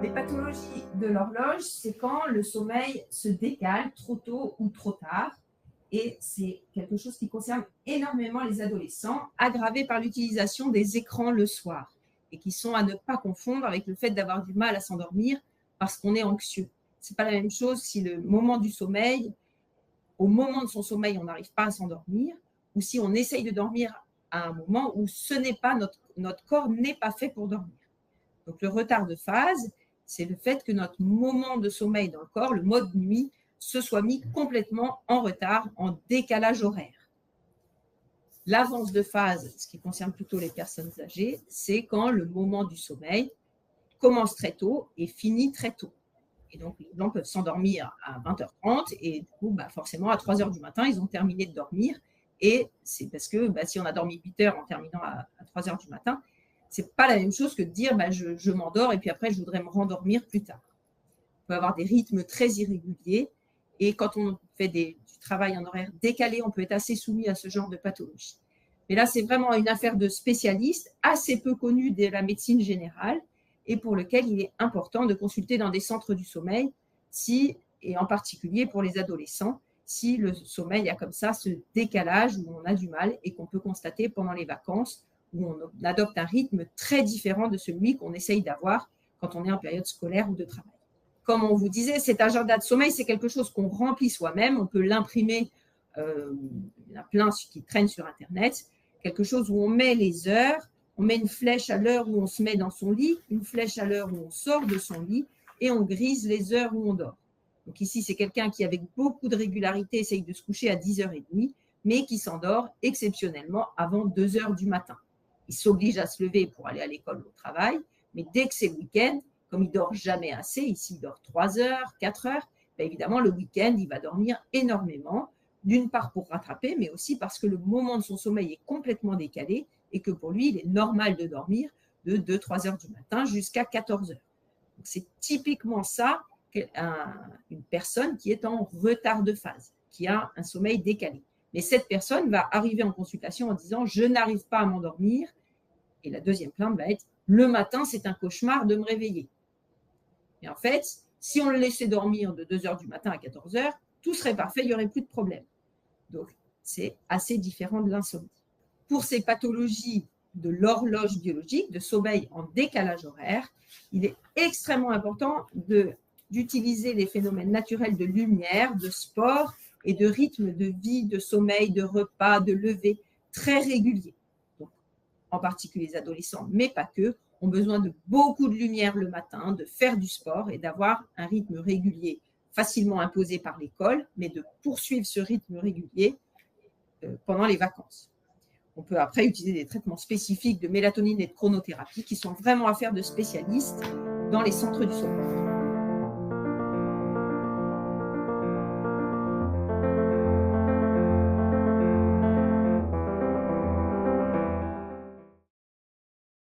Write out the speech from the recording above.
Les pathologies de l'horloge, c'est quand le sommeil se décale trop tôt ou trop tard. Et c'est quelque chose qui concerne énormément les adolescents, aggravé par l'utilisation des écrans le soir et qui sont à ne pas confondre avec le fait d'avoir du mal à s'endormir parce qu'on est anxieux. Ce n'est pas la même chose si le moment du sommeil, au moment de son sommeil, on n'arrive pas à s'endormir ou si on essaye de dormir à un moment où ce n'est pas notre corps n'est pas fait pour dormir. Donc le retard de phase, c'est le fait que notre moment de sommeil dans le corps, le mode nuit, se soit mis complètement en retard, en décalage horaire. L'avance de phase, ce qui concerne plutôt les personnes âgées, c'est quand le moment du sommeil commence très tôt et finit très tôt. Et donc, les gens peuvent s'endormir à 20h30 et du coup, forcément, à 3h du matin, ils ont terminé de dormir. Et c'est parce que si on a dormi 8 heures en terminant à 3h du matin, ce n'est pas la même chose que de dire je m'endors et puis après, je voudrais me rendormir plus tard. On peut avoir des rythmes très irréguliers et quand on fait du travail en horaire décalé, on peut être assez soumis à ce genre de pathologie. Mais là, c'est vraiment une affaire de spécialistes assez peu connus de la médecine générale et pour lequel il est important de consulter dans des centres du sommeil, et en particulier pour les adolescents, si le sommeil a comme ça ce décalage où on a du mal et qu'on peut constater pendant les vacances, où on adopte un rythme très différent de celui qu'on essaye d'avoir quand on est en période scolaire ou de travail. Comme on vous disait, cet agenda de sommeil, c'est quelque chose qu'on remplit soi-même, on peut l'imprimer, il y en a plein qui traînent sur Internet, quelque chose où on met les heures, on met une flèche à l'heure où on se met dans son lit, une flèche à l'heure où on sort de son lit et on grise les heures où on dort. Donc ici, c'est quelqu'un qui, avec beaucoup de régularité, essaye de se coucher à 10h30, mais qui s'endort exceptionnellement avant 2h du matin. Il s'oblige à se lever pour aller à l'école ou au travail, mais dès que c'est le week-end, comme il ne dort jamais assez, ici il dort 3 heures, 4 heures, évidemment le week-end, il va dormir énormément, d'une part pour rattraper, mais aussi parce que le moment de son sommeil est complètement décalé et que pour lui, il est normal de dormir de 2-3 heures du matin jusqu'à 14 heures. Donc c'est typiquement ça, une personne qui est en retard de phase, qui a un sommeil décalé. Mais cette personne va arriver en consultation en disant « je n'arrive pas à m'endormir ». Et la deuxième plainte va être « le matin, c'est un cauchemar de me réveiller ». Et en fait, si on le laissait dormir de 2 heures du matin à 14 heures, tout serait parfait, il n'y aurait plus de problème. Donc, c'est assez différent de l'insomnie. Pour ces pathologies de l'horloge biologique, de sommeil en décalage horaire, il est extrêmement important d'utiliser les phénomènes naturels de lumière, de sport et de rythme de vie, de sommeil, de repas, de lever très réguliers. Donc, en particulier les adolescents, mais pas que, ont besoin de beaucoup de lumière le matin, de faire du sport et d'avoir un rythme régulier facilement imposé par l'école, mais de poursuivre ce rythme régulier pendant les vacances. On peut après utiliser des traitements spécifiques de mélatonine et de chronothérapie qui sont vraiment affaires de spécialistes dans les centres du sommeil.